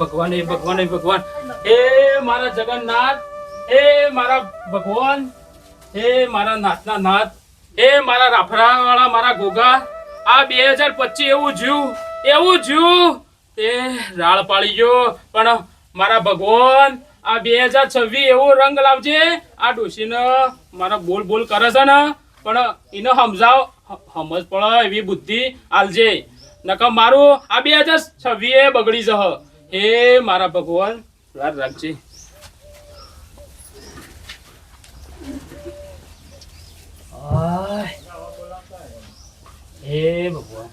ભગવાન એ ભગવાન એ ભગવાન એ મારા જગન્નાથ એ મારા ભગવાન એ મારા નાથના નાથ એ મારા રાફડા વાળા મારા ગોગા આ 2025 એવું જ્યું તે રાળ પાડી ગયો પણ મારા ભગવાન આ 2026 એવો રંગ લાવજે આ ડોશીને મારા બોલ બોલ કરે છે ને પણ એને સમજાવ સમજ પડે એવી બુદ્ધિ આલજે નકર મારું આ 2026 બગડી જહ હે મારા ભગવાન યાદ રાખજે હે ભગવાન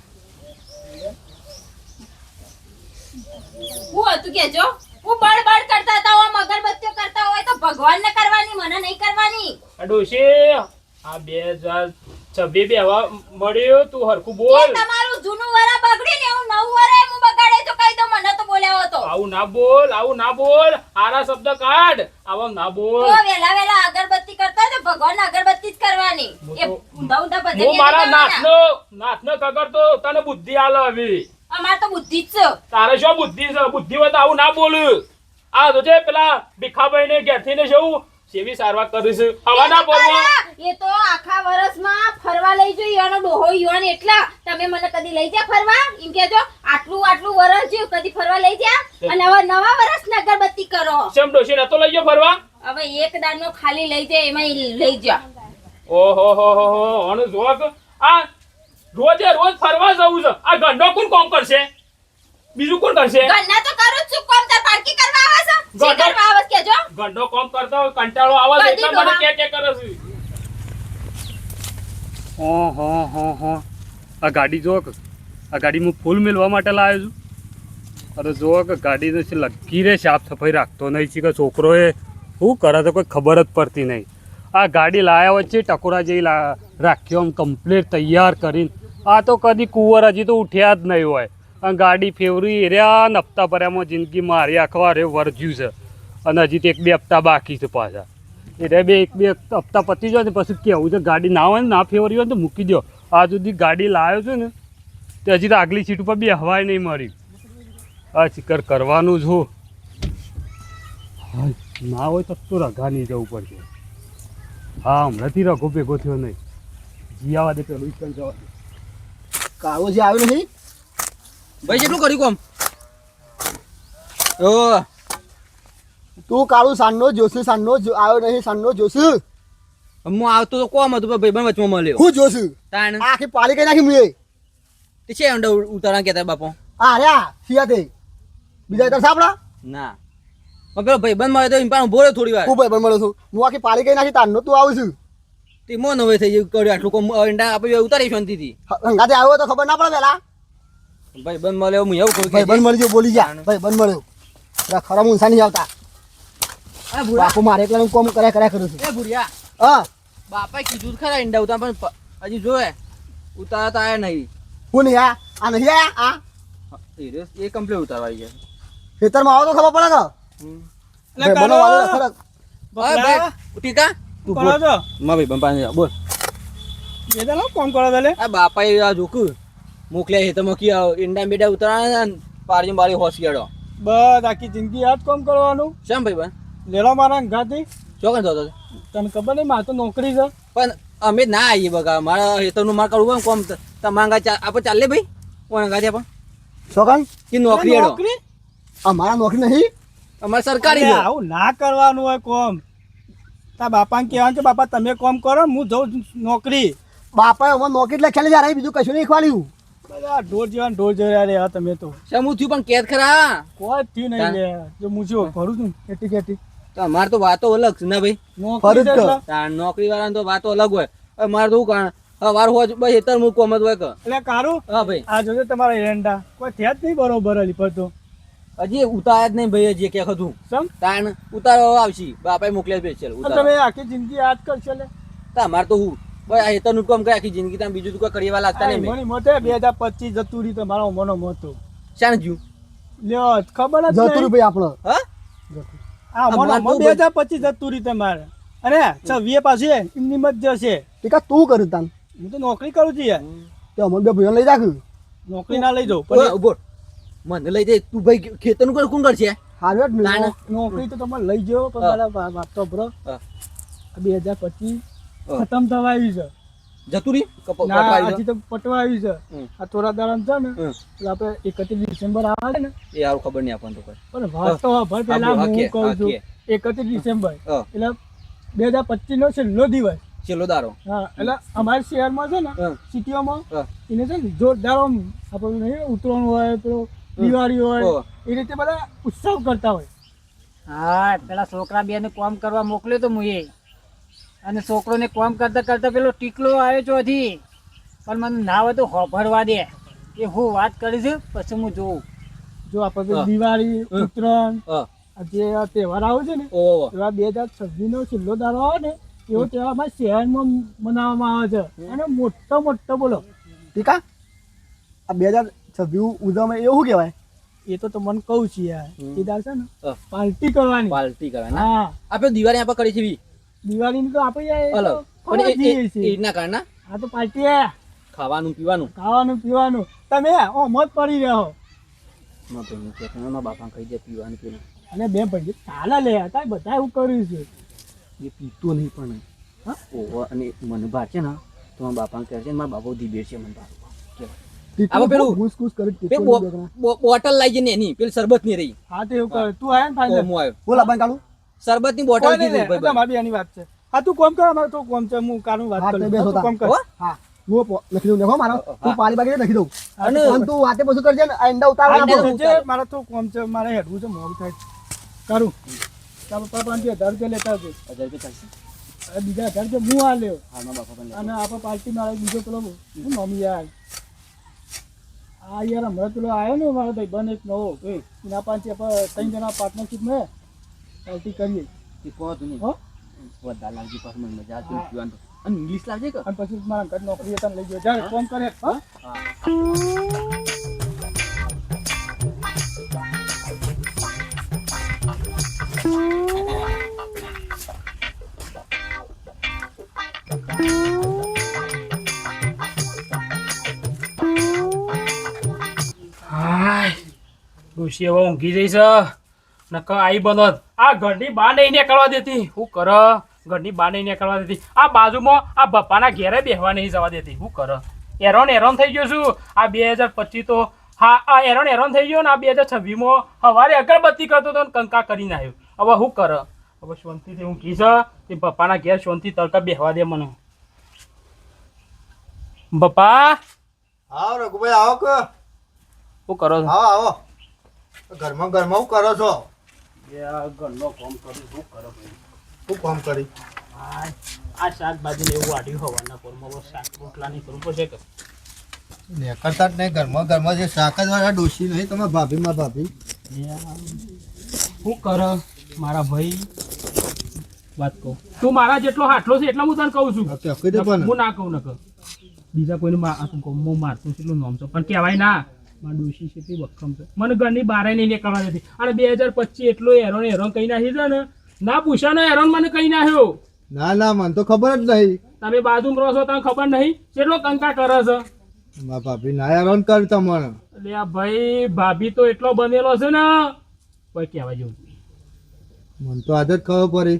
હું હતું કેજો હું બળબડ કરતા હતા ઓમ અગરબત્તીઓ કરતા હોય તો ભગવાનને કરવાની મને નહીં કરવાની ડોશી આ 2026 બેવા મળ્યો તું હરખું બોલ એ તમારું જૂનું વરા બગડી ને હું નવું વરા હું બગાડે તો કહી દો મને તો બોલ્યા હતો આવું ના બોલ આરા શબ્દ કાઢ આવા ના બોલ તો વેલા અગરબત્તી કરતા તો ભગવાન અગરબત્તી જ કરવાની એ ઊંધા બધે હું મારા નાથનો કગર તો તને બુદ્ધિ આલે હવે અમાર તો બુદ્ધિ જ છે તારે શું બુદ્ધિ છે બુદ્ધિ હોય તો આવું ના બોલ આ તો જે પેલા ભીખાભાઈ ને ઘેરથી ને જવું સેવી સારવાર કરીશ હવા ના બોલવા એ તો આખા વર્ષમાં ફરવા લઈ જઈ યાનો ડોહો યાન એટલા તમે મને કદી લઈ જા ફરવા એમ કેજો આટલું વર્ષ જે કદી ફરવા લઈ જા અને હવે નવા વર્ષની અગરબત્તી કરો સેમ ડોશી નતો લઈ ગયો ફરવા હવે એક દાનો ખાલી લઈ જાય એમાં લઈ જા ઓહો હો હો હો અને જોક આ રોજે રોજ ફરવા જવું છે આ ગંડો કોણ કામ કરશે બીજું કોણ કરશે ગન્ના તો કરું જ છું કોમ તાર પારકી કરવા આવે છે જી કરવા આવે છે કેજો ગંડો કામ કરતો હોય કંટાળો આવે છે એટલે મને કે કરે છે હો આ ગાડી જો આ ગાડી હું ફૂલ મેળવા માટે લાવ્યો છું અરે જો કે ગાડી નથી લગી રે સાફ સફાઈ રાખતો નહીં છે કે છોકરો એ શું કરે તો કોઈ ખબર જ પડતી નહીં આ ગાડી લાયા વચ્ચે ટકોરા જેવી રાખ્યો આમ કમ્પ્લીટ તૈયાર કરીને આ તો કદી કુંવર હજી તો ઉઠ્યા જ નહીં હોય અને ગાડી ફેવરી એર્યા ને હપ્તા ભર્યામાં જિંદગી મારી આખવા રે વરજ્યું છે અને હજી તો 1-2 હપ્તા બાકી છે પાછા એટલે 1-2 હપ્તા પતી જાય ને પછી કેવું છે ગાડી ના હોય ને ના ફેવરી હોય ને તો મૂકી દો આ સુધી ગાડી લાવ્યો છે ને તે હજી તો આગલી સીટ ઉપર બી હવાય નહીં મળી આ ચિકર કરવાનું જ હું ના હોય તો રઘા નહીં જવું પડશે હા હમણાંથી રઘો ભેગો થયો નહીં જીયાવા દે પેલું જ જવા દે કાળો જે આવ્યો નહીં ભાઈ કેટલું કર્યું કોમ ઓ તું કાળું સાંજનો જોશું સાંજનો આવ્યો નહીં સાંજનો જોશું હું આવતો તો કોમ હતું ભાઈ બંધ વચમાં મળ્યો હું જોશું તાણ આખી પાલી કઈ નાખી મુએ તે છે અંડા ઉતારા કેતા બાપો આ રે સિયા તે બીજા તર સાપડા ના પેલો ભાઈ બંધ મળ્યો તો એમ પણ બોલ્યો થોડી વાર હું ભાઈ મળ્યો છું હું આખી પાલી કઈ નાખી તારનો તું આવું છું તે મોન હવે થઈ ગયું કર્યું આટલું કોમ અંડા આપણે ઉતારી શાંતિથી હંગાતે આવ્યો તો ખબર ના પડે પેલા ભાઈ બંધ મળ્યો હું એવું કહું ભાઈ બંધ મળી ગયો બોલી જા ભાઈ બંધ મળ્યો ખરા મુંસા નહીં આવતા બાપુ મારે એકલા કોમ કર્યા કરું છું એ ભુરિયા હા બાપાએ કીધું જ ખરા ઈંડા ઉતાર પણ હજી જોવે ઉતારા તો આયા નહીં હું નહીં આ નહીં આયા આ એ કમ્પ્લીટ ઉતારવા આવી ગયા ખેતરમાં આવો તો ખબર પડે કે ભાઈ બનો વાળો ખરા ભાઈ ટીકા તું બોલ માં ભાઈ બંપા બોલ બેદાનો કોમ કરો દલે આ બાપાએ આ જોકું મોકલ્યા છે તમે કી ઈંડા બેડા ઉતારવાના પારજી બારી હોશિયાળો બસ આખી જિંદગી યાદ કોમ કરવાનું શેમ ભાઈ બન લેલો મારા ઘાથી ચોકન થતો તને ખબર નહીં મારે તો નોકરી છે પણ અમે ના આવીએ બગા મારા હેતરનું માર કરવું કોમ તમારા આપણે ચાલે ભાઈ કોણ ગાજે પણ છોકન કે નોકરી હેડો અમારા નોકરી નહીં અમારે સરકારી છે આવું ના કરવાનું હોય કોમ તા બાપાને કહેવાનું કે બાપા તમે કોમ કરો હું જઉં નોકરી બાપાએ અમારે નોકરી લખેલી યાર બીજું કશું નહીં ખવાડ્યું બધા ઢોર જેવા ઢોર જેવા રે તમે તો શમું થયું પણ કેદ ખરા કોઈ થયું નહીં લે જો હું જો ભરું છું કેટી કેટી તો અમારે તો વાતો અલગ છે ને ભાઈ નોકરી વાળા તો વાતો અલગ હોય અમારે તો કારણ વાર હોય બસ હેતર હું કોમ જ હોય કે એટલે કારું હા ભાઈ આ જોજો તમારા એરંડા કોઈ થયા જ નહીં બરોબર લીપર તો હજી ઉતાર્યા જ નહીં ભાઈ હજી કે હતું સમ તાણ ઉતારો આવશે બાપાએ મોકલ્યા સ્પેશિયલ તમે આખી જિંદગી યાદ કરશો લે અમારે તો હું ભાઈ આ હેતરનું કામ કરે આખી જિંદગી તમે બીજું તો કોઈ કરવા લાગતા નહીં મને મોતે 2025 જતું રહ્યું તમારો મનો મોતો શાણ જ્યું લ્યો ખબર જ જતું નહીં ભાઈ આપણો હા આ મનો 2025 જતું રહ્યું તમારે અરે 26 પાસે એમની મત જશે ટીકા તું કરું તાન હું તો નોકરી કરું છું યાર તે અમર બે ભાઈઓ લઈ રાખ નોકરી ના લઈ જાઉં પણ ઉભો મને લઈ જાય તું ભાઈ ખેતરનું કોણ કરશે હારું જ ના, ના. નોકરી તો તમે લઈ જાઓ પણ હા. મારા વાત તો બરો હા. 2025 હા. ખતમ થવા આવી છે જતું રહી ના હજી તો પટવા આવી છે હમ. આ થોડા દાડા છે ને હમ. એટલે આપણે 31 ડિસેમ્બર આવે છે ને એ સારું ખબર નહીં આપણને તો કોઈ પણ વાત તો ભર પહેલા હા, હું કે, કહું હા, છું કે. 31 ડિસેમ્બર હા. એટલે 2025 નો છેલ્લો દિવસ છેલ્લો દારો હા એટલે અમારા શહેરમાં છે ને હા. સિટીઓમાં હા. એને છે ને જોરદાર આમ આપણે નહીં ઉત્તરાયણ હોય પેલો દિવાળી હોય હા. એ રીતે બધા ઉત્સવ કરતા હોય હા પેલા છોકરા બે ને કામ કરવા મોકલ્યો તો મુએ અને છોકરોને કામ કરતા કરતા પેલો ટીકલો આવ્યો ચોથી પણ મને ના હોય તો હોભળવા દે એ હું વાત કરીશ પછી હું જોઉં જો આપણે હા. દિવાળી હા. ઉત્તરાયણ હા આ જે આ તહેવાર આવે છે ને ઓહો એવા 2026 નો છેલ્લો દાડો આવે ને એવો તહેવાર અમારા શહેરમાં મનાવવામાં આવે છે અને મોટો બોલો ટીકા આ 2026 ઉજવવામાં એવું કહેવાય એ તો તમને કહું છું યાર એ દાડ છે ને હા. પાર્ટી કરવાની પાર્ટી કરવાના હા આપણે દિવાળી આપણે કરી છે દિવાળીની તો આપણે યાર એ તો અલગ ખબર પણ જ છે. એ ના કારણે આ તો પાર્ટી હે ખાવાનું પીવાનું ખાવાનું પીવાનું તમે મોત પડી રહ્યો બાપા ખાઈ જાય પીવાનું પીવાનું અને બે ભાઈ ચાલે લે હતા બધા એવું કર્યું છે એ પીતો નહીં પણ હા ઓહો અને મને ભાર છે ને તો મારા બાપા કહે છે મારા બાપા દીબેર છે મને બાપા ટીકું પેલું ઘૂસ કરી પેલી ટીકું દેખના. બોટલ લાવી છે ને એની પેલી શરબત ની રહી હા તો એવું કરે તું આયા ને ફાઈનલ હું આવ્યો બોલ આ કાળું શરબત ની બોટલ કોઈ નહીં કીધું લે, ભાઈ તમારી બેની વાત છે હા તું કોમ કર અમારે તો કોમ છે હું કાનું વાત હા, કરું તો બેસો હા, તું કોમ કર હો? હા હું લખી દઉં દેખો મારો તું હા. પાણી બાકી લખી દઉં અને અને તું વાતે બધું કરજે ને આ ઈંડા ઉતાર આ નાખો. જે મારે તો કોમ છે મારે હેડવું છે મોડું થાય કરું તારા પપ્પા પાંચ 1000 રૂપિયા લેતા આવજો 1000 રૂપિયા ચાલશે હવે બીજા 1000 રૂપિયા હું આ લેવો હા મારા બાપા પણ અને આપણે પાર્ટી મારે બીજો પેલો શું મમ્મી યાર આ યાર હમણાં પેલો આવ્યો ને મારો ભાઈ બન એક નવો એના પાંચ આપણે 3 જણા પાર્ટનરશિપ મેં પાર્ટી કરીએ એ પહોંચું નહીં હો વધારે લાવજી પાછું મને મજા આવતી હોય પીવાનું તો. અને ઇંગ્લિશ લાવજે કે અને પછી મારા ઘર નોકરી તને લઈ ગયો જ્યારે ફોન કરે હા હાય ડોશી હવે ઊંઘી જઈ છે નકર આઈ બનત આ ઘરની બહાર નહીં નીકળવા દેતી શું કર ઘરની બહાર નહીં નીકળવા દેતી આ બાજુમાં આ બપ્પાના ઘેરે બેહવા નહીં જવા દેતી શું કર હેરાન થઈ ગયો છું આ 2025 તો હા આ હેરાન થઈ ગયો ને આ 2026 સવારે અગરબત્તી કરતો તો ને કંકા કરીને આવ્યો હવે શું કર હવે શાંતિથી ઊંઘી છે તે બપ્પાના ઘેર શાંતિ તડકા બેહવા દે મને બપ્પા આવો રઘુભાઈ આવો કે શું કરો છો આવો આવો ઘરમાં હું કરો છો ઘરનો કામ કરું શું કરો ભાઈ શું કામ કરી આ શાકભાજી ને એવું વાઢ્યું હવાના પોરમાં શાક રોટલા નહીં કરવું પડશે કે કરતા જ નહીં ઘરમાં જે શાક જ વાળા ડોશી નહીં તમે ભાભી માં ભાભી શું કર મારા ભાઈ વાત કહું તું મારા જેટલો હાટલો છે એટલા હું તને કહું છું હા, કહી દે પણ. હું ના કહું ન કહું બીજા કોઈને ગમો મારતું કેટલું નામ છે પણ કહેવાય ના મારા ડોશી છે તે વખમ છે મને ઘરની બહાર નહીં નીકળવા દેતી અને 2025 એટલો હેરાન કહી નાખી છે ને ના પૂછાનો હેરાન મને કહી નાખ્યો ના મને તો ખબર જ નહીં તમે બાજુમાં રહો છો તને ખબર નહીં કેટલો કંકા કરે છે મારા ભાભી ના હેરાન કરી તમારે એટલે આ ભાઈ ભાભી તો એટલો બનેલો છે ને કોઈ કહેવા જેવું નહીં. મને તો આજે જ ખબર પડી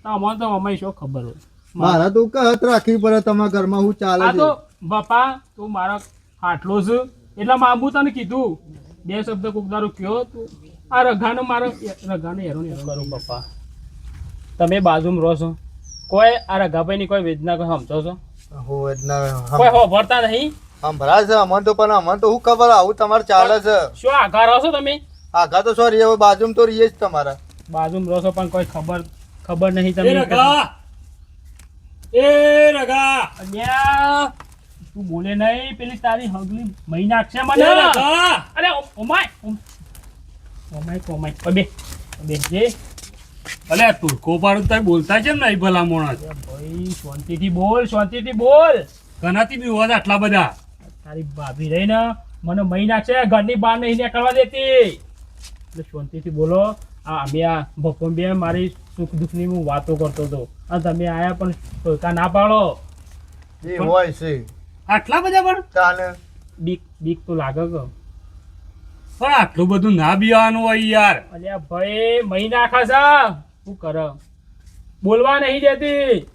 અમને તો અમે શું ખબર હોય મારા તો કહત રાખવી પડે તમારા ઘરમાં હું ચાલે આ છે તો બાપા તું મારો હાટલો છે એટલે માબુ તને કીધું બે શબ્દ કોક દારૂ કયો તું આ રઘાનો મારો રઘાને હેરાન કરો બાપા તમે બાજુમાં રહો છો કોઈ આ રઘાભાઈ ની કોઈ વેદના કોઈ સમજો છો હું જ ના કોઈ હોભરતા નહીં સંભળાય છે અમને તો પણ અમને તો શું ખબર આવું તમારે ચાલે છે શું આઘા રહો છો તમે આગા તો સોરી હવે બાજુમાં તો રહીએ જ તમારા બાજુમાં રહો છો પણ કોઈ ખબર નહીં તમે અલ્યા તું બોલે નહીં પેલી તારી હગલી મહી નાખશે મને અરે ઓમાય બે જે અલે તુરકો પાડું તાર બોલતા છે ને ભલા મોણસ ભાઈ શાંતિથી બોલ કનાથી બી હોવા આટલા બધા તારી ભાભી રહી ને મને મહી નાખશે ઘરની બહાર નહીં નીકળવા દેતી એટલે શાંતિથી બોલો અમે આ બપોર બે મારી સુખ દુઃખની હું વાતો કરતો હતો અને તમે આયા પણ ટોકા ના પાડો એ હોય છે આટલા બધા પણ ચાલે બીક તો લાગે કે પણ આટલું બધું ના બીવાનું હોય યાર. અલ્યા ભાઈ મહી નાખે છે શું કરે બોલવા નહીં દેતી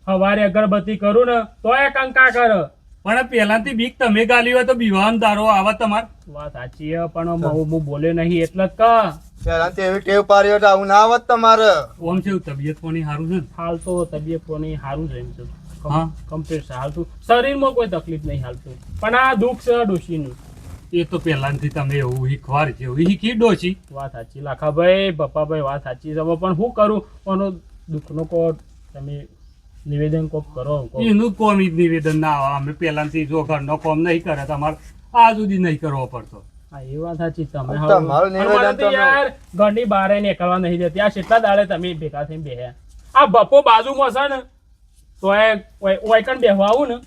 સવારે અગરબત્તી કરું ને તોય કંકા કરે પણ પહેલાથી બીક તમે ગાલી હોય તો બીવાનું દારો આવા તમાર. વાત સાચી છે પણ હું બોલે નહીં એટલે જ કા પહેલાથી એવી ટેવ પાડી હોય તો આવું ના આવત તમારે. ઓમ છે તબિયત પાણી સારું છે ને? હાલ તો તબિયત કોની સારું છે એમ છે હા. કમ્પ્લીટ છે હાલતું શરીરમાં કોઈ તકલીફ નહીં હાલતું પણ આ દુઃખ છે ડોશીનું એ તો પહેલાથી તમે એવું શીખવાડ છે એવું શીખી ડોશી. વાત સાચી લાખાભાઈ પપ્પાભાઈ વાત સાચી છે હવે પણ શું કરું પણ દુઃખનો કો તમે નિવેદન કોક કરો કોક. એનું કોમ જ નિવેદન ના આવે. અમે પહેલાથી જો ઘરનો કોમ નહીં કરે તમારે આ સુધી નહીં કરવો પડતો. હા એ વાત સાચી તમે તમારું નિવેદન અમારે તો તમે- યાર ઘરની બહાર નીકળવા નહીં દેતી આ કેટલા દાડે તમે ભેગા થઈને બેહ્યા આ બપો બાજુમાં છે ને તો એ ઓયકણ બેહવા આવું ને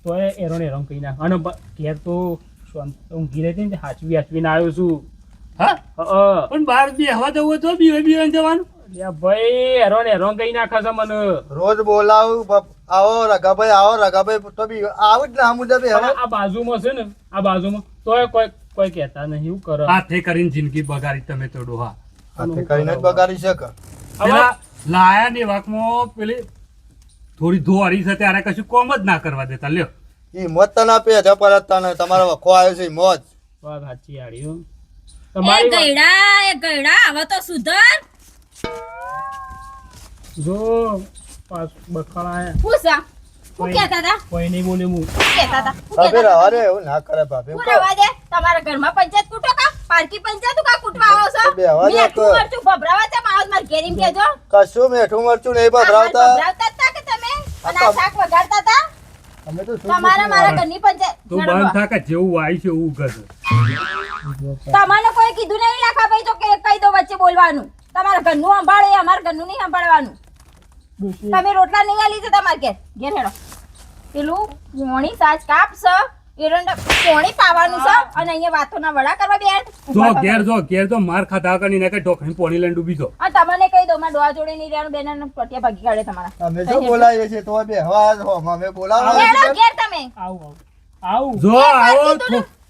તો એ એરોને કહી નાખ અને ઘેર તો ઊંઘી રહેતી ને હાચવી હાચવીને આવ્યો છું હા પણ બહાર બેહવા જવું હોય તો બીવે જવાનું. અલ્યા ભાઈ એરોન કહી નાખે છે મને રોજ બોલાવું આવો રઘાભાઈ તો બી આવું જ ના મુદ્દે બી હવે આ બાજુમાં છે ને આ બાજુમાં તોય કોઈ કહેતા નહીં એવું કરે હાથે કરીને જિંદગી બગાડી તમે તો ડોહા. હાથે કરીને જ બગાડી શકે. પેલા લાયા ને વાકમાં પેલી થોડી ધોવારી છે ત્યારે કશું કોમ જ ના કરવા દેતા. લ્યો ઈ મોત તને પે છે પરત તને તમારો વખો આવ્યો છે ઈ મોજ. વાત સાચી આડી હો. એ તમારી ગયડા હવે તો સુધર જો પાસ બખાડા પૂછા હું કહેતા હતા કોઈ નહીં બોલે હું કહેતા હતા હું ભાભી કહેતા રવા દે એવું ના કરે ભાભી. હું રવા દે તમારા ઘરમાં પંચાયત કૂટો કા પારકી પંચાયત કા કૂટવા આવો છો બે અવાજ મેં આપો. તું મરચું ભભરાવા છે મારો માર ઘેરીમ કેજો કશું મીઠું મરચું નહીં ભભરાવતા. ભભરાવતા હતા કે તમે અને આ શાક વગાડતા હતા અમે તો શું તમારા મારા ઘરની પંચાયત તો બંધ થા કે જેવું વાય છે એવું ગશે. તમને કોઈ કીધું નહીં લાખા ભાઈ તો કે કહી દો વચ્ચે બોલવાનું તમારા ઘરનું સંભાળો એ અમારા ઘરનું નહીં સંભાળવાનું તમે રોટલા નહીં આલી છે તમારે ઘેર હેડો પેલું પોણી સાજ કાપ છે એરંડા પોણી પાવાનું છે અને અહીંયા વાતોના વડા કરવા બેન જો ઘેર જો માર ખાધા કરીને કે ઢોકળી પોણી લઈને ડૂબી જો. આ તમને કહી દો મારા ડોહા જોડે નહીં રહેવાનું બેનનો પટિયા ભાગી કાઢે તમારા અમે જો બોલાવીએ છીએ તો બે હવા અમે બોલાવા હેડો ઘેર તમે આવું આવું જો આવો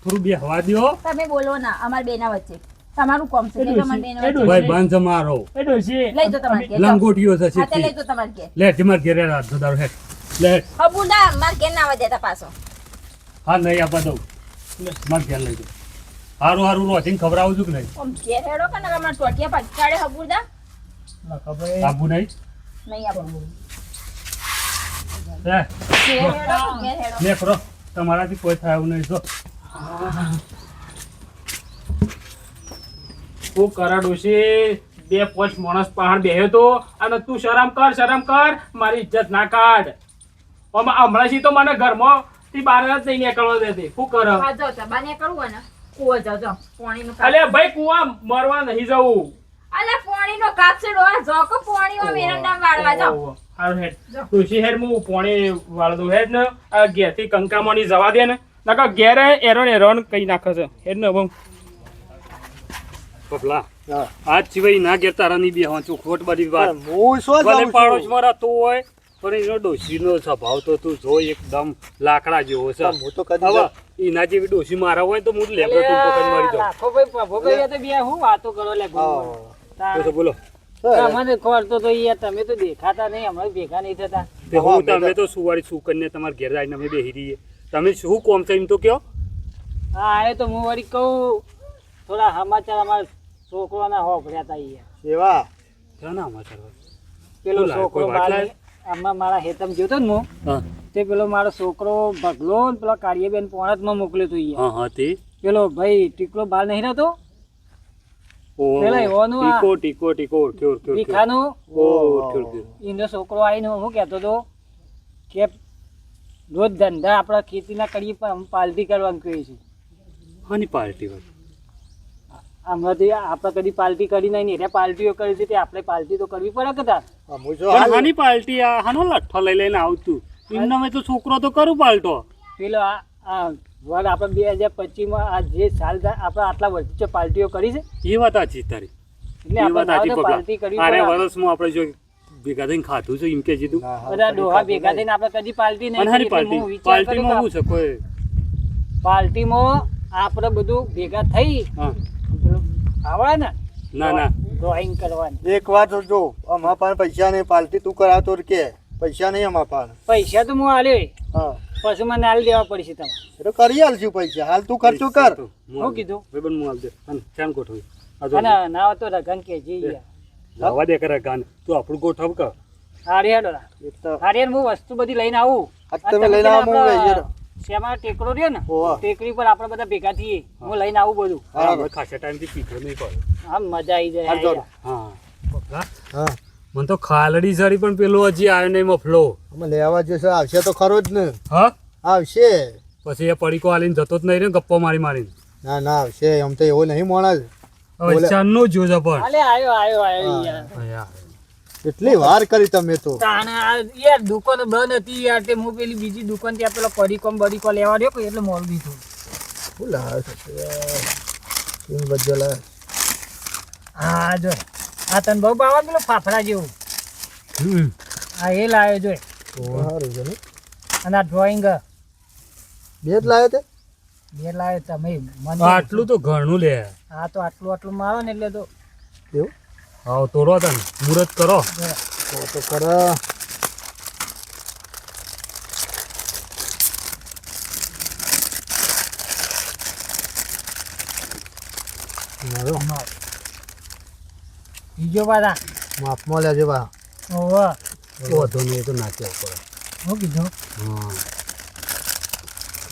થોડું બે હવા દ્યો. તમે બોલો ના અમાર બેના વચ્ચે તમારું કોમ છે કે તમાર બેના વચ્ચે ભાઈ બંધ છે મારો એ ડોશી લઈ જો તમારે ઘેર લંગોટીઓ છે હા તે લઈ સીધી. જો તમારે ઘેર લે તમારે ઘેરે રાત દારો હે લે. હબુડા માર ઘેર ના આવવા દેતા પાછો હા નહીં આપવા દઉં મારે ઘેર લઈ જાઉં. હારું રોટીને ખવડાવું છું કે નહીં? ઓમ ઘેર હેડો કે ના અમાર ટોટિયા ભાગી કાઢે હબુડા લાખાભાઈ આબુ નહીં નહીં આપો હે ઘેર હેડો ઘેર હેડો લે કરો તમારાથી કોઈ થાય એવું નહીં. જો હું કરા ડોશી બે પોચ માણસ પહાડ બેહ્યો તો અને તું શરમ કર મારી ઇજ્જત ના કાઢ હમણાં તો મને ઘરમાં થી બહાર જ નહીં નીકળવા દેતી શું કર હા જાઓ ચબાને કરવું ને કુવો જાઓ જાઓ પાણીનો કાપ અલે ભાઈ કુવા મરવા નહીં જવું અલે પાણીનો કાપ છે ડોહા જોકો પાણીમાં મેરંડા વાળવા જાઓ હારું હેડ ડોશી હેડ હું પોણી વાળ દઉં હેડ ને આ ઘેરથી કંકામોની જવા દે ને નકર ઘેરે એરોન કઈ નાખે છે હેડ ને હવે પપલા આજ સિવાય ના ઘેર તારા ની બે ચોખવટ બધી વાત. હું શું ભલે જાઉં પાડોશમાં રહેતો હોય પણ એનો ડોશીનો સ્વભાવ તો તું જો એકદમ લાકડા જેવો છે. હું તો કદી હવે એના જેવી ડોશી મારા હોય તો હું લેબડો ટૂંકો કરીને મરી જાઉં. લાખો ભાઈ પ્રભુભાઈ તો બે હું વાતો કરો લે તો બોલો તમને ખબર તો યાર તમે તો દેખાતા નહીં હમણાં ભેગા નહીં થતા તે હું તમે તો સુવાળી સુકન્યા તમારા ઘેર આવીને અમે બેહી રહીએ. તમે શું કોમ છે એમ તો કયો. હા આવ્યો તો હું વળી કહું થોડા સમાચાર અમારા છોકરાના હોભળ્યા હતા યાર સેવા ક્યાં ના સમાચાર હોય? પેલો શું લાગે? છોકરો કોઈ વાત બાર લાગે? આમાં મારા હેતમ જોતો ને હું હા તે પેલો મારો છોકરો ભગલો ને પેલો કાળીયાબેન પોણતમાં મોકલ્યો તો યાર હા તે પેલો ભાઈ ટીકલો બાર નહીં રહેતો પેલા એવાનું આ ટીકો ક્યોર ભીખાનું ક્યોર એનો છોકરો આવીને હું કહેતો હતો કે રોજ ધંધા આપણા ખેતીના કરીએ પણ અમે પાલટી કરવાનું કહીએ છીએ હાની પાર્ટી હોય? હમણાંથી આપણે કદી પાલટી કરી નહીં ને એને પાલટીઓ કરી છે તે આપણે પાલટી તો કરવી પડે કે તાર હું જો પણ હાની પાર્ટી આ હાનો લઠ્ઠો લઈ લઈને આવતું એમના તો છોકરો તો કરું પાલટો. પેલો આ વર આપણે 2025માં આ જે સાલ આપણે આટલા વર્ષે પાલટીઓ કરી છે એ વાત સાચી તારી. એટલે એ આપણે વાત સાચી તો પાલટી પકડા. કરવી આરે પડે વર્ષમાં આપણે જો ભેગા થઈને ખાધું છે એમ કે જીધું. બધા ડોહા ભેગા થઈને આપણે કદી પાલટી નહીં અને હારી કરી. એટલે પાર્ટી હું વિચાર કર્યો પાર્ટીમાં કે શું છે કોઈ પાલટીમાં આપણે બધું ભેગા થઈ હા પેલું આવે ને ના ના ડ્રોઈંગ કરવાની. એક વાત જો અમારા પાસે પૈસા નહીં પાલટી તું કરાવતો કે પૈસા નહીં અમારા પાસે. પૈસા તો હું આલ્યો હા પછી મને હાલ દેવા પડશે તમારે. એ તો કરી આલશું પૈસા હાલ તું ખર્ચો કર. શું કીધું? ભાઈબંધ હું આપજે અને ચાલ ગોઠવી અને ના હોય તો રગન કે જઈ લાવવા દે કરે ગાન તું આપણું ગોઠવ કે હારિયાડો એક તો હારિયાડ હું વસ્તુ બધી લઈને આવું. આજ તમે લઈને આવો હું લઈ જજો. શેમાં ટેકરો રહ્યો ને ઓવા. ટેકરી પર આપણે બધા ભેગા થઈએ હું લઈને આવું બધું. હા હવે ખાસા ટાઈમથી પીધો નહીં પડે આમ મજા આવી જાય. હાલ દોડો. હા બબલા, હા મને તો ખાલડી સારી પણ પેલો હજી આવ્યો નહીં મફલો અમે લેવા જશે આવશે તો ખરો જ ને. હા આવશે. પછી એ પડીકો હાલીને જતો જ નહીં રે ગપ્પો મારી મારીને ના ના આવશે એમ તો એવો નહીં માણસ. હવે બોલે. ચારનું જ જોજે પણ અલે આયો આયો આયો હા. યાર. ભયા. કેટલી વાર કરી તમે તો. તાણે આ યાર દુકાન બંધ હતી યાર તે હું પેલી બીજી દુકાન ત્યાં પેલો પડીકો ને બડીકો લેવા રહ્યો કે એટલે મોડું દીધું. શું લાવે છે કેમ બદલા. હા જો આ તને બહુ ભાવે પેલો ફાફડા જેવું. હમ. આ એ લાવ્યો જો સારું છે ને. અને આ ડ્રોઈંગ બે જ લાવ્યો તે. બે લાવ્યો તમે મને આટલું તો ઘણું લે હા તો આટલું આટલું મારો ને એટલે તો એવું હા તોડો તને મુહૂર્ત કરો તો ખરા. મારો બીજો પાછા માપમાં લેજો બા. ઓહો વધુ નહીં એ તો નાખ્યા પડે શું કીધું? હા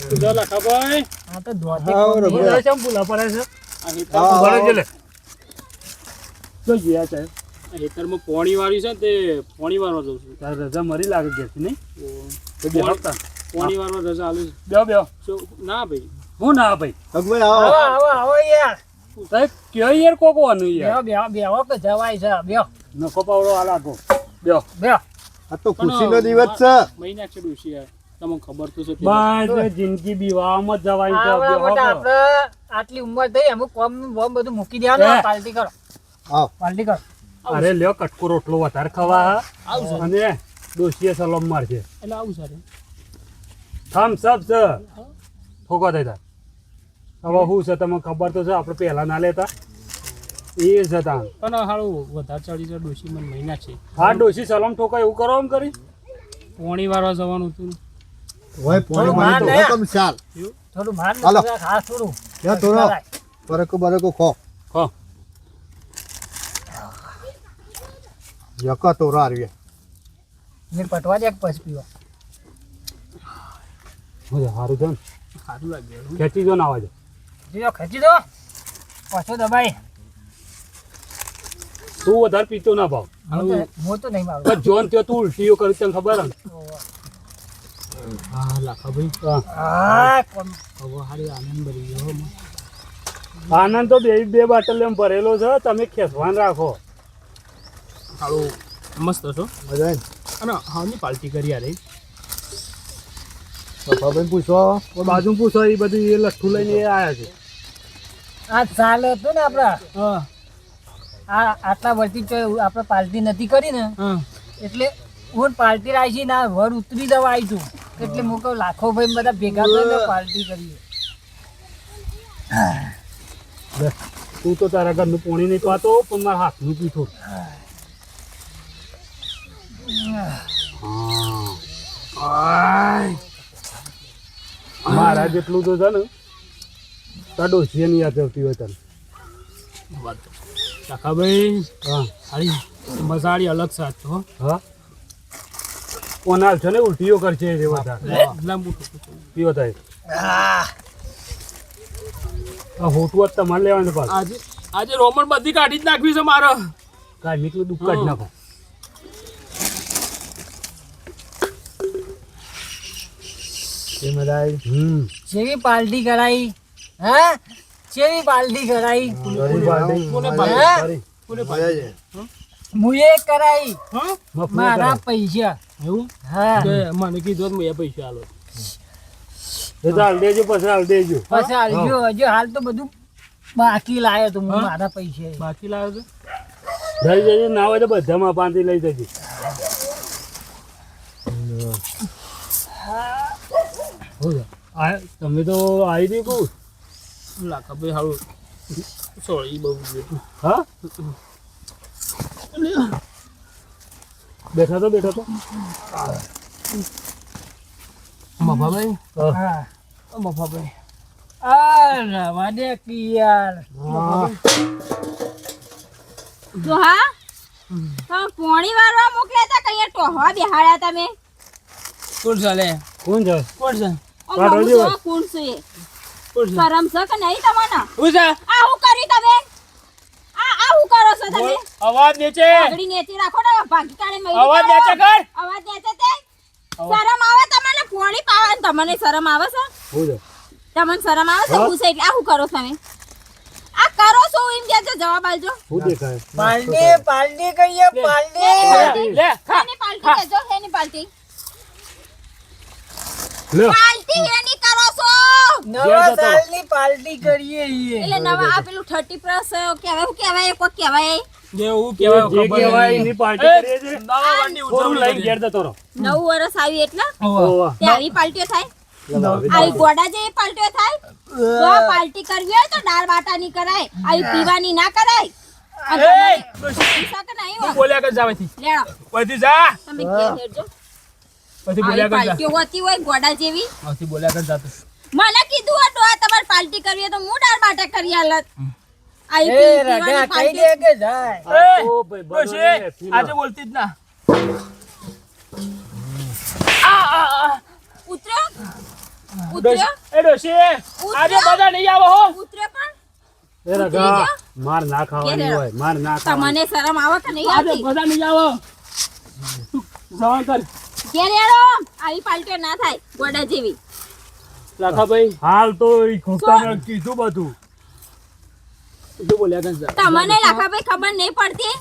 કીધો લખાભાઈ આ તો ધોતી હા, કોમ બરાબર. નહીં. બોલે છે ભૂલા પડે છે આ હેતર હા, ભરે છે હા. લે તો ગયા છે આ હેતરમાં પોણી વાળી છે ને તે પોણી વારવા જઉં છું. તારે રજા મરી લાગે છે નહીં તો બે હપ્તા પોણી વારવા રજા આલું છું. બે બે શું? ના ભાઈ હું ના ભાઈ અગભાઈ આવો આવો. આવો આવો યાર સાહેબ કયો યાર કોકોવાનું યાર બેહો બેહો બેહો કે જવાય છે બેહો નખો પાવડો આ લાગો બેહો બેહો આ તો ખુશીનો દિવસ છે. મહિના છે ડોશી યાર તમને ખબર તો છે તે. બસ જિંદગી બીવામાં જ જવાની છે આવડા બેહો મોટા કરો. આપણે આટલી ઉંમર થઈ અમુક કોમ બોમ બધું મૂકી દેવાનું હે? પાર્ટી કરો આવો. પાર્ટી કરો અરે લ્યો કટકો રોટલો વધારે ખવા અને ડોશીએ સલામ મારશે એટલે આવું સારું થમ સબ છે ઠોકો થઈ તા હવે શું છે તમને ખબર તો છે આપણે પહેલા ના લેતા એ છે તા પણ હારું વધારે ચડી જાય ડોશી મને મહિના છે. હા ડોશી સલામ ઠોકા એવું કરો એમ કરી પોણી વારવા જવાનું હતું. હોય પોણી માર મારી તો લે. હુકમ ચાલ. થોડું માર ને હાલો. થોડા ખાસ થોડું ત્યાં થોડો બરકો બરકો ખો. હા યકા તોરા આવ્યા. મેં પટવા દે કે પછી પીવા મજા સારું છે ને સારું લાગ્યું. ખેંચી જો ના આવે જીઓ ખેંચી દો પાછો દબાઈ તું વધારે પીતો ના ભાવ હું તો નહીં મારું બસ જોન ત્યાં તું ઉલટીઓ કરી તને ખબર હે ને? હા લાખાભાઈ હા. હા કોમ હવે હારી આનંદ ભરી ગયો હો મને. આનંદ તો બે બાટલ એમ ભરેલો છે તમે ખેંચવાન રાખો હારું મસ્ત છો મજા આવી ને? અને હાની પાર્ટી કરી યાર એ. પપ્પાભાઈને પૂછો. કોઈ બાજુ પૂછો એ બધું એ લઠ્ઠું લઈને એ આયા છે આ સાલ હતું ને આપડા હા આ આટલા વર્ષથી તો આપણે પાર્ટી નથી કરી ને હા એટલે હું પાર્ટી રાખી ના વર ઉતરી જવા આવી છું એટલે હું કહું લાખો ભાઈ બધા ભેગા થઈને પાર્ટી કરીએ લે, તું તો તારા ઘરનું પોણી નહીં પાતો પણ મારા હાથનું પીઠું મારા જેટલું તો છે ને તાર ડોશીએ નહીં યાદ આવતી હોય તને લાખાભાઈ હા હારી મસાળી અલગ સાથ છો. હા કોના છે ને ઉલટીઓ કરશે એ વધારે લાંબુ પીવો થાય આ હોટું જ તમારે લેવાનું પાછું આજે આજે રોમન બધી કાઢી જ નાખવી છે મારે. કાંઈ નીકળું દુઃખ કાઢી નાખો એ મજા આવી જેવી પાર્ટી કરાઈ હા જેવી પાર્ટી કરાઈ મજા છે. મુએ કરાઈ હા મારા પૈસા એવું હા તે મને કીધું મેં પૈસા આલો. એ તો હાલ દેજો પછી હાલ દેજો પછી હાલજો હજુ હાલ તો બધું બાકી લાયો તો હું મારા પૈસા બાકી લાવ્યો તો લઈ જજો ના હોય તો બધામાં પાંચી લઈ જજો તમે તો આવી હતી કહું લાખા ભાઈ હારું સોરી બહુ બેઠું હા બેઠા તો મફાભાઈ હા. મફાભાઈ રવા દે કે યાર જો હા તમે પોણી વારવા મોકલ્યા હતા કઈ ટોહવા બેહાડ્યા તમે કોણ ચાલે કોણ છે કોણ છે ઓ કાઢો બહુ જો. જો કોણ છે એ? કોણ છે શરમ છે કે નહીં તમને હું છે આ હું કરી તમે આ હું કરો છો તમે અવાજ નીચે આગળી નેચી રાખો ને ભાગી કાઢે મરી અવાજ કાઢો. નીચે કર અવાજ નેચે તે શરમ આવે તમને પોણી પાવાનું તમને શરમ આવે છે હું છે તમને શરમ આવે છે હા. હું છે એટલે આ હું કરો તમે આ કરો છો એમ કે જવાબ આલજો હું દેખાય પાલટી કહીએ પાલટી લે ખા એની પાલટી કેજો એની પાલટી લે પાલટી એની કરો છો નવા સાલની પાલટી કરીએ ઈએ. એટલે નવા આ પેલું 30 પ્લસ કહેવાય શું કહેવાય કોક કહેવાય જેવું કેવાય જે ખબર કહેવાય નહીં. એની પાર્ટી એ, કરીએ છે નવા વારની થોડું ઉજવણી લઈને કરીએ. ઘેર જતો રહો 9 વર્ષ આવી એટલે ઓવા. તે આવી પાલટીઓ થાય આવી આવી ગોડા જેવી પાલટીઓ થાય જો પાલટી કરવી હોય તો દાળ બાટાની કરાય આવી પીવાની ના કરાય અને એ, તમારે પૈસા કે નહીં તું હોય બોલ્યા કર જાવેથી લેણો પછી જા તમે ઘેર હેડજો પછી આવી બોલ્યા કર જા પાલટીઓ હોતી હોય ગોડા જેવી પછી બોલ્યા કર જાતું મને કીધું હતું આ તમારે પાલટી કરવી હોય તો હું દાળ બાટા કરી આલત આવી એ પીવાની રગા કહી પાલટી દે કે જાય આ તો ભાઈ બનો ડોશી, ને ફીલો. આજે બોલતી જ ના ઉતર્યો ઉતર્યો એ ડોશી આજે બધા નહીં આવો હો ઉતર્યો પણ એ રગા માર ના ખાવાની હોય માર ના ખાવાની તમને શરમ આવે કે નહીં આજે આવતી બધા નહીં આવો જવા કર ઘેર હેડો આવી પાલટીઓ ના થાય ગોડા જેવી લાખાભાઈ હાલ તો ઈ ખોટાને કીધું બધું તું બોલ્યા કર જા તમને લાખાભાઈ ખબર નહીં પડતી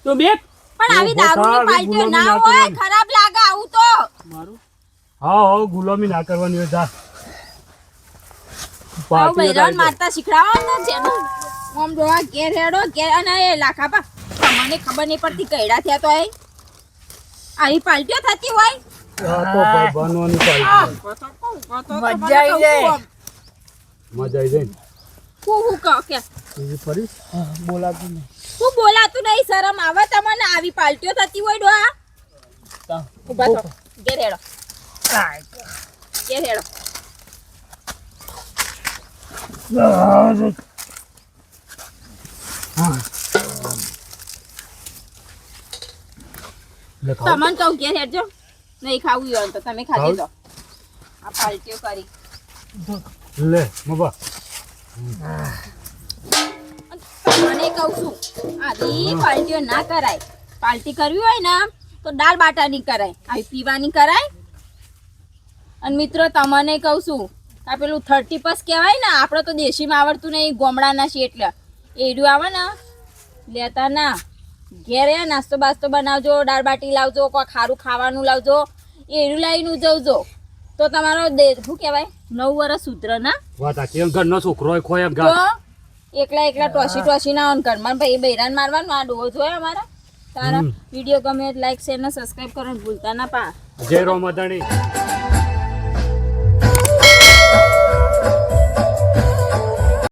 તો બેક પણ આવી ઓહો, દારૂની સારી પાલટીઓ ના ગુલામી ના હોય કરવાની. ખરાબ લાગે આવું તો મારું હા ગુલામી ના કરવાની હોય જા આવું પાર્ટીઓ બૈરાન થાય મારતા શીખડાવવાનું છે ને આમ જોવા ઘેર હેડો ઘેર અને એ લાખાપા તમને ખબર નહીં પડતી કઈડા થયા તો એ આવી પાલટીઓ થતી હોય તો. આ તો ભાઈ બનવાની પાર્ટી મજા આવી જાય. મજા આવી જાય ને. હું કહો કે બીજી ફરી બોલાતું નહીં હું બોલાતું નહીં શરમ આવે તમને આવી પાલટીઓ થતી હોય ડોહા ઉભા થો ઘેર હેડો ઘેર હેડો લે ખાઓ. તમને કહું ઘેર હેડજો નહીં ખાવું હોય તો તમે ખાઈ દો આ પાલટીઓ કરી લે મબા મને કહું છું આવી પાલટીઓ ના કરાય પાલટી કરવી હોય ને તો દાળ બાટાની કરાય આવી પીવાની કરાય અને મિત્રો તમને કહું છું આ પેલું 30+ કહેવાય ને આપણે તો દેશીમાં આવડતું નહીં ગોમડાના છે એટલે એડું આવે ને લેતા ના ઘેરે નાસ્તો બાસ્તો બનાવજો દાળ બાટી લાવજો કોઈ ખારું ખાવાનું લાવજો એડું લાવીને ઉજવજો તો તમારો શું કહેવાય 9 વર્ષ સુધર ના વાત આ કેમ ઘરનો છોકરો હોય ખોય એમ તો ગા એકલા ટોસી ના ઓન ઘરમાં ભાઈ બૈરાન મારવાનું આ ડોહો જોયો અમારા તારા વિડીયો ગમે લાઈક શેર ને સબસ્ક્રાઇબ કરવાનું ભૂલતા ના પા જય રોમદાણી